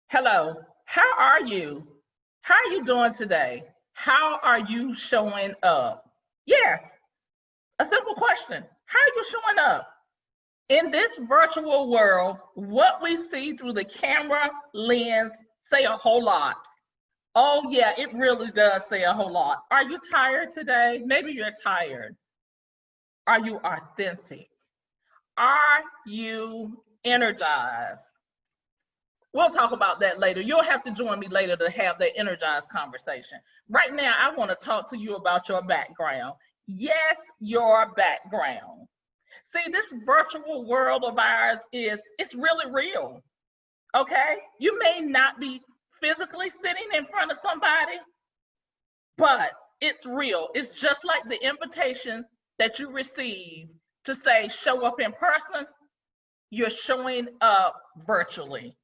Hello, how are you? How are you doing today? How are you showing up? Yes, a simple question. How are you showing up? In this virtual world, what we see through the camera lens say a whole lot. Oh yeah, it really does say a whole lot. Are you tired today? Maybe you're tired. Are you authentic? Are you energized? We'll talk about that later. You'll have to join me later to have that energized conversation. Right now, I want to talk to you about your background. Yes, your background. See, this virtual world of ours it's really real. Okay? You may not be physically sitting in front of somebody, but it's real. It's just like the invitation that you receive to say show up in person. You're showing up virtually.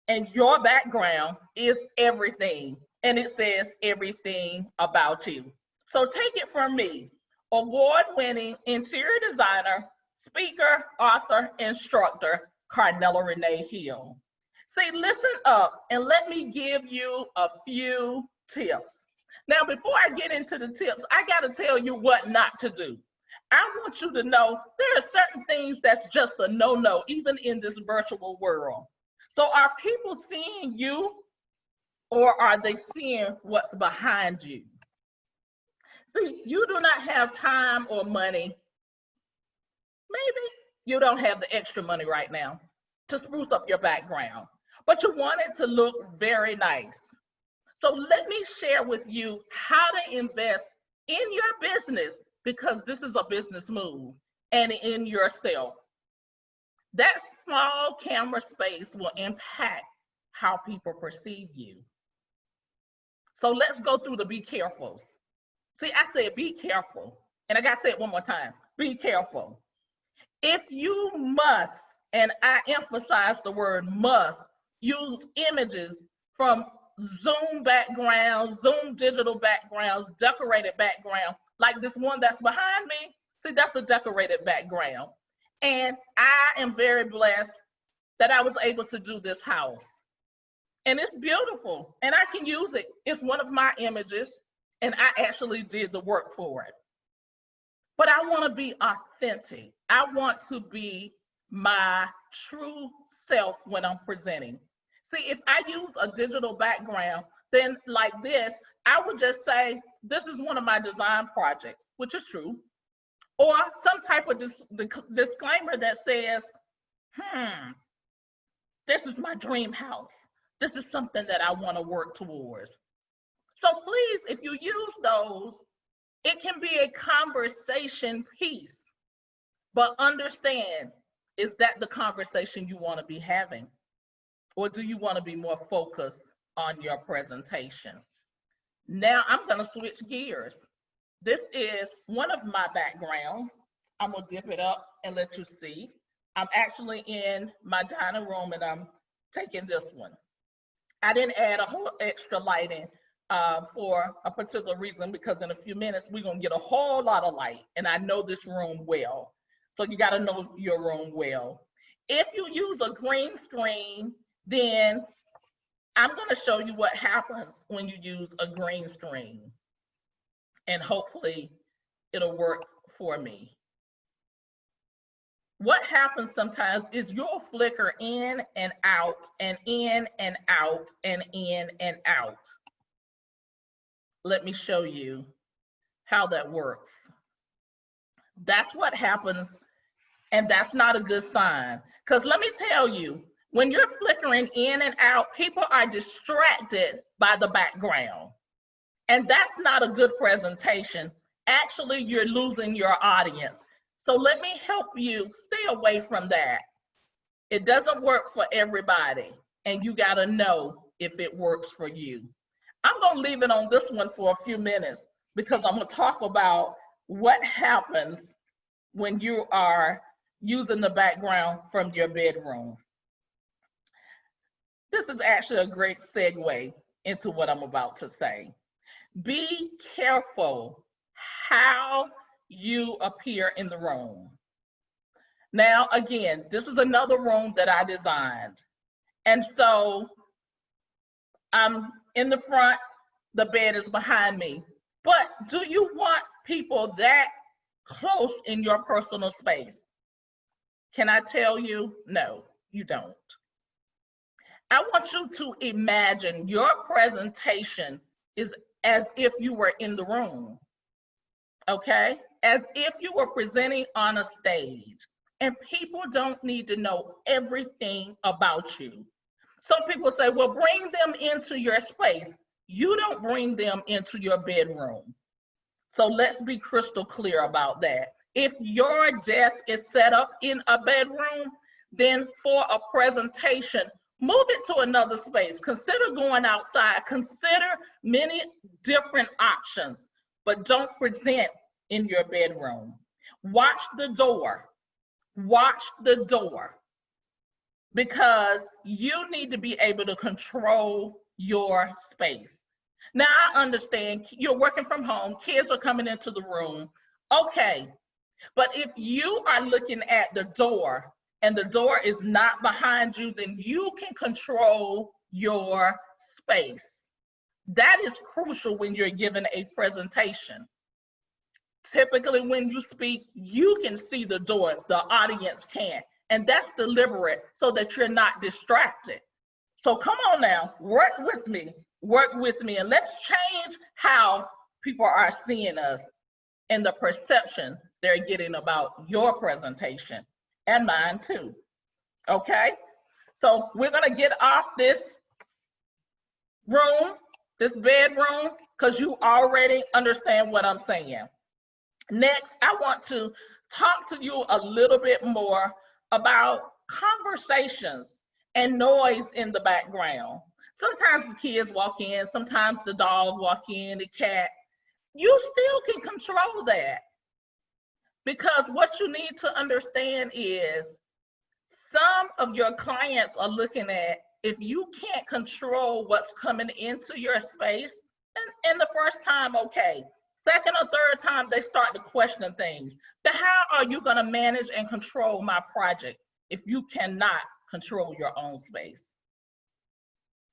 And your background is everything, and it says everything about you. So take it from me, award-winning interior designer, speaker, author, instructor, Carnela Hill. See, listen up and let me give you a few tips. Now, before I get into the tips, I got to tell you what not to do. I want you to know there are certain things that's just a no-no, even in this virtual world. So are people seeing you, or are they seeing what's behind you? See, you do not have time or money. Maybe you don't have the extra money right now to spruce up your background, but you want it to look very nice. So let me share with you how to invest in your business, because this is a business move, and in yourself. That small camera space will impact how people perceive you. So let's go through the be carefuls. See, I said be careful, and I gotta say it one more time, be careful. If you must, and I emphasize the word must, use images from Zoom backgrounds, Zoom digital backgrounds, decorated background, like this one that's behind me, see, that's a decorated background. And I am very blessed that I was able to do this house. And it's beautiful, and I can use it. It's one of my images, and I actually did the work for it. But I want to be authentic. I want to be my true self when I'm presenting. See, if I use a digital background, then like this, I would just say, this is one of my design projects, which is true. Or some type of disclaimer that says, this is my dream house. This is something that I want to work towards. So please, if you use those, it can be a conversation piece, but understand, is that the conversation you want to be having? Or do you want to be more focused on your presentation? Now I'm going to switch gears. This is one of my backgrounds. I'm gonna dip it up and let you see. I'm actually in my dining room, and I'm taking this one. I didn't add a whole extra lighting for a particular reason, because in a few minutes we're gonna get a whole lot of light, and I know this room well. So you gotta know your room well. If you use a green screen, then I'm gonna show you what happens when you use a green screen. And hopefully it'll work for me. What happens sometimes is you'll flicker in and out, and in and out, and in and out. Let me show you how that works. That's what happens, and that's not a good sign. Because let me tell you, when you're flickering in and out, people are distracted by the background. And that's not a good presentation. Actually, you're losing your audience. So let me help you stay away from that. It doesn't work for everybody, and you gotta know if it works for you. I'm gonna leave it on this one for a few minutes, because I'm gonna talk about what happens when you are using the background from your bedroom. This is actually a great segue into what I'm about to say. Be careful how you appear in the room. Now, again, this is another room that I designed. And so I'm in the front, the bed is behind me. But do you want people that close in your personal space? Can I tell you? No, you don't. I want you to imagine your presentation is as if you were in the room, okay? As if you were presenting on a stage, and people don't need to know everything about you. Some people say, well, bring them into your space. You don't bring them into your bedroom. So let's be crystal clear about that. If your desk is set up in a bedroom, then for a presentation, move it to another space. Consider going outside. Consider many different options, but don't present in your bedroom. Watch the door. Watch the door, because you need to be able to control your space. Now, I understand you're working from home, kids are coming into the room. Okay, but if you are looking at the door and the door is not behind you, then you can control your space. That is crucial when you're given a presentation. Typically, when you speak, you can see the door, the audience can't. And that's deliberate so that you're not distracted. So come on now, work with me, and let's change how people are seeing us and the perception they're getting about your presentation, and mine too, okay? So we're gonna get off this room, this bedroom, because you already understand what I'm saying. Next, I want to talk to you a little bit more about conversations and noise in the background. Sometimes the kids walk in, sometimes the dog walk in, the cat. You still can control that, because what you need to understand is some of your clients are looking at, if you can't control what's coming into your space, and the first time, okay. Second or third time, they start to question things. Then how are you going to manage and control my project if you cannot control your own space?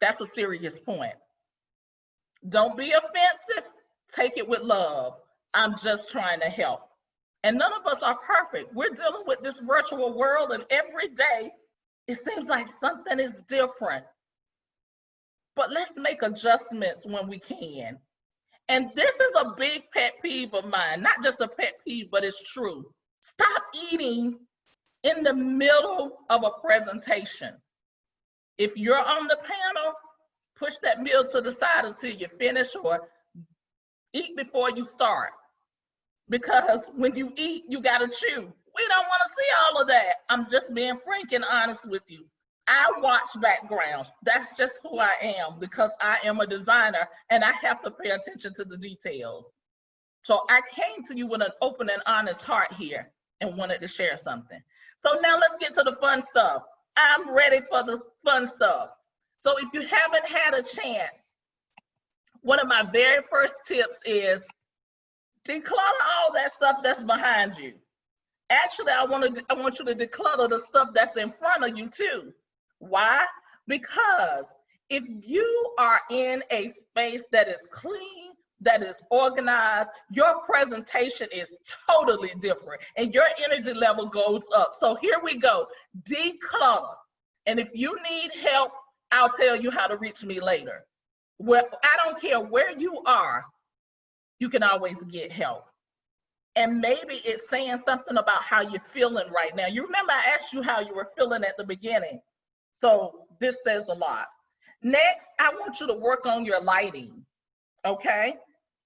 That's a serious point. Don't be offensive. Take it with love. I'm just trying to help. And none of us are perfect. We're dealing with this virtual world, and every day it seems like something is different. But let's make adjustments when we can. And this is a big pet peeve of mine, not just a pet peeve, but it's true. Stop eating in the middle of a presentation. If you're on the panel, push that meal to the side until you finish, or eat before you start. Because when you eat, you gotta chew. We don't wanna see all of that. I'm just being frank and honest with you. I watch backgrounds. That's just who I am, because I am a designer and I have to pay attention to the details. So I came to you with an open and honest heart here and wanted to share something. So now let's get to the fun stuff. I'm ready for the fun stuff. So if you haven't had a chance, one of my very first tips is declutter all that stuff that's behind you. Actually, I want you to declutter the stuff that's in front of you too. Why? Because if you are in a space that is clean, that is organized, your presentation is totally different and your energy level goes up. So here we go, declutter. And if you need help, I'll tell you how to reach me later. Well, I don't care where you are, you can always get help. And maybe it's saying something about how you're feeling right now. You remember I asked you how you were feeling at the beginning. So this says a lot. Next, I want you to work on your lighting, okay?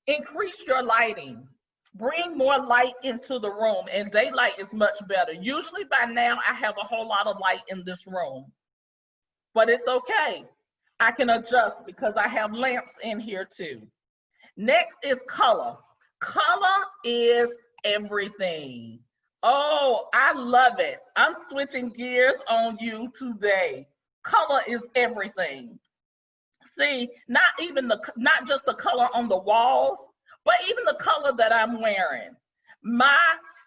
Increase your lighting. Bring more light into the room, and daylight is much better. Usually by now, I have a whole lot of light in this room, but it's okay. I can adjust because I have lamps in here too. Next is color. Color is everything. Oh, I love it. I'm switching gears on you today. Color is everything. See, not just the color on the walls, but even the color that I'm wearing. My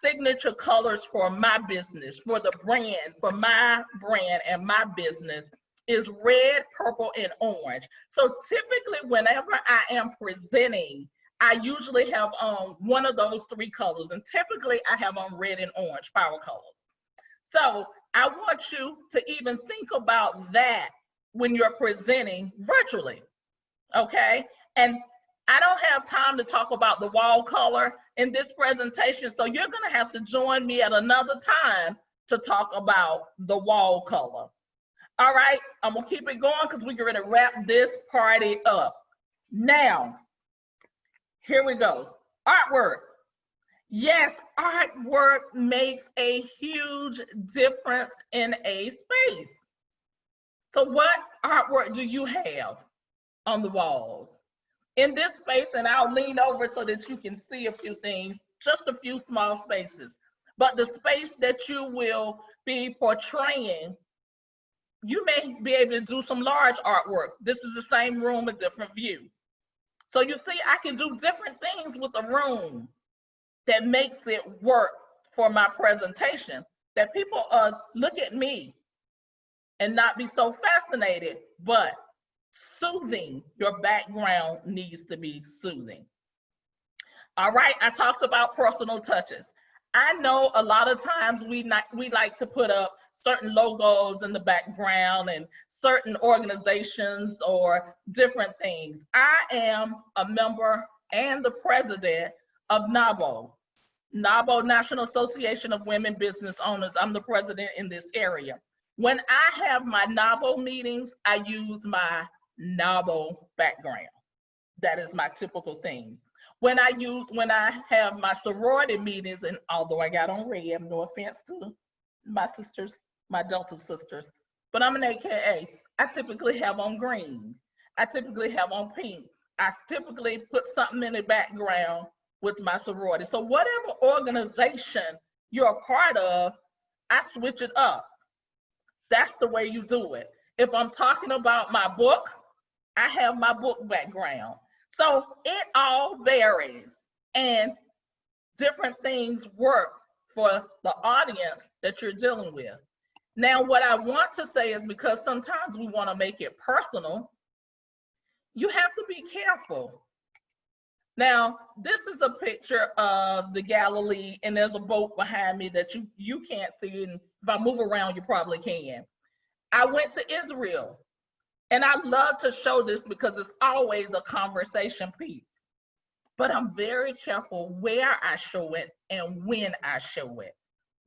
signature colors for my business, for the brand, for my brand and my business is red, purple, and orange. So typically whenever I am presenting, I usually have on one of those three colors, and typically I have on red and orange power colors. So I want you to even think about that when you're presenting virtually, okay? And I don't have time to talk about the wall color in this presentation, so you're gonna have to join me at another time to talk about the wall color. All right, I'm gonna keep it going because we're gonna wrap this party up. Now, here we go. Artwork. Yes, artwork makes a huge difference in a space. So what artwork do you have on the walls? In this space, and I'll lean over so that you can see a few things, just a few small spaces. But the space that you will be portraying, you may be able to do some large artwork. This is the same room, a different view. So you see, I can do different things with a room that makes it work for my presentation, that people look at me and not be so fascinated, but soothing. Your background needs to be soothing. All right, I talked about personal touches. I know a lot of times we like to put up certain logos in the background and certain organizations or different things. I am a member and the president of NABO, National Association of Women Business Owners. I'm the president in this area. When I have my NABO meetings, I use my NABO background. That is my typical thing. When I have my sorority meetings, and although I got on red, no offense to my sisters, my Delta sisters, but I'm an AKA, I typically have on green. I typically have on pink. I typically put something in the background with my sorority. So whatever organization you're a part of, I switch it up. That's the way you do it. If I'm talking about my book, I have my book background. So it all varies, and different things work for the audience that you're dealing with. Now, what I want to say is, because sometimes we want to make it personal, you have to be careful. Now, this is a picture of the Galilee, and there's a boat behind me that you can't see, and if I move around, you probably can. I went to Israel, and I love to show this because it's always a conversation piece. But I'm very careful where I show it and when I show it,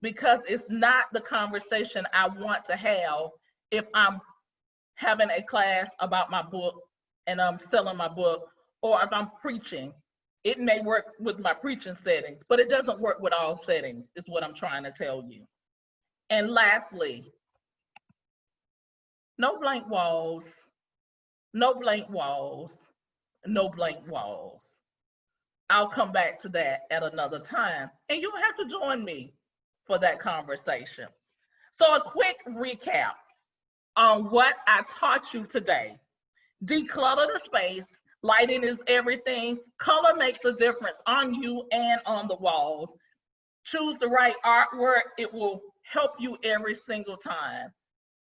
because it's not the conversation I want to have if I'm having a class about my book and I'm selling my book, or if I'm preaching. It may work with my preaching settings, but it doesn't work with all settings, is what I'm trying to tell you. And lastly, no blank walls, no blank walls, no blank walls. I'll come back to that at another time, and you'll have to join me for that conversation. So a quick recap on what I taught you today. Declutter the space. Lighting is everything. Color makes a difference on you and on the walls. Choose the right artwork. It will help you every single time.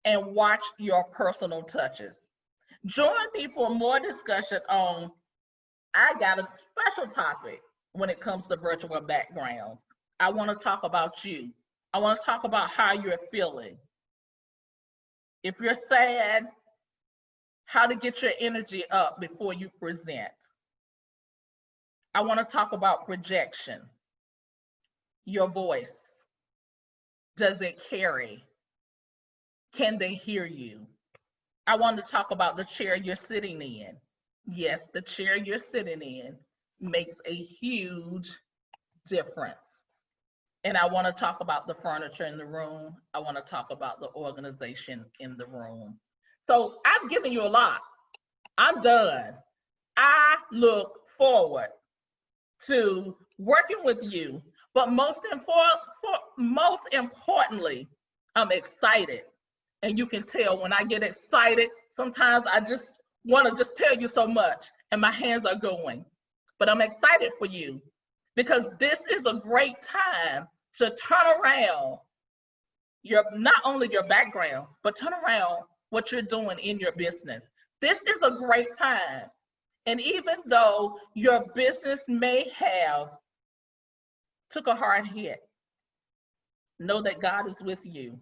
And watch your personal touches. Join me for more discussion on, I got a special topic when it comes to virtual backgrounds. I want to talk about you. I want to talk about how you're feeling. If you're sad, how to get your energy up before you present. I want to talk about projection. Your voice. Does it carry? Can they hear you? I want to talk about the chair you're sitting in. Yes, the chair you're sitting in makes a huge difference. And I want to talk about the furniture in the room. I want to talk about the organization in the room. So I've given you a lot. I'm done. I look forward to working with you, but most importantly, I'm excited. And you can tell when I get excited, sometimes I just want to just tell you so much and my hands are going. But I'm excited for you because this is a great time to turn around not only your background, but turn around what you're doing in your business. This is a great time. And even though your business may have took a hard hit, know that God is with you.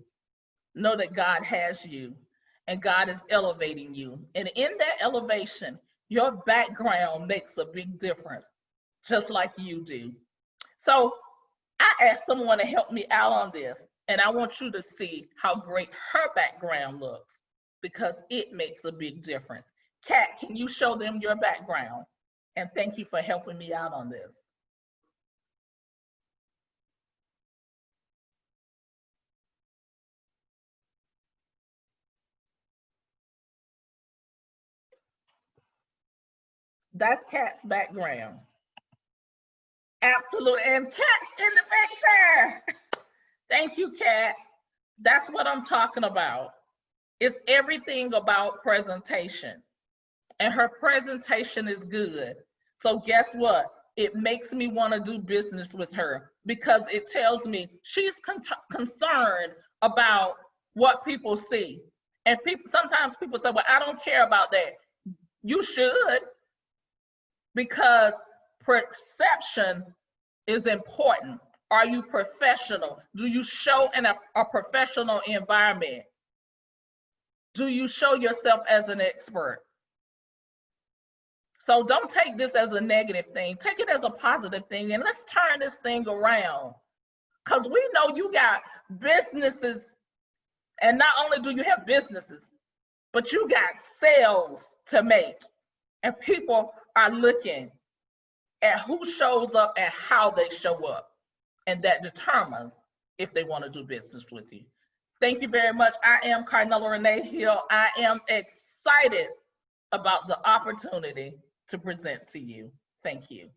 Know that God has you and God is elevating you. And in that elevation, your background makes a big difference, just like you do. So I asked someone to help me out on this, and I want you to see how great her background looks, because it makes a big difference. Kat, can you show them your background? And thank you for helping me out on this. That's Kat's background. Absolutely. And Kat's in the picture. Thank you, Kat. That's what I'm talking about. It's everything about presentation. And her presentation is good. So guess what? It makes me want to do business with her, because it tells me she's concerned about what people see. And sometimes people say, well, I don't care about that. You should, because perception is important. Are you professional? Do you show in a professional environment? Do you show yourself as an expert? So don't take this as a negative thing. Take it as a positive thing, and let's turn this thing around. Because we know you got businesses, and not only do you have businesses, but you got sales to make. And people are looking at who shows up and how they show up. And that determines if they want to do business with you. Thank you very much. I am Carnela Renee Hill. I am excited about the opportunity to present to you. Thank you.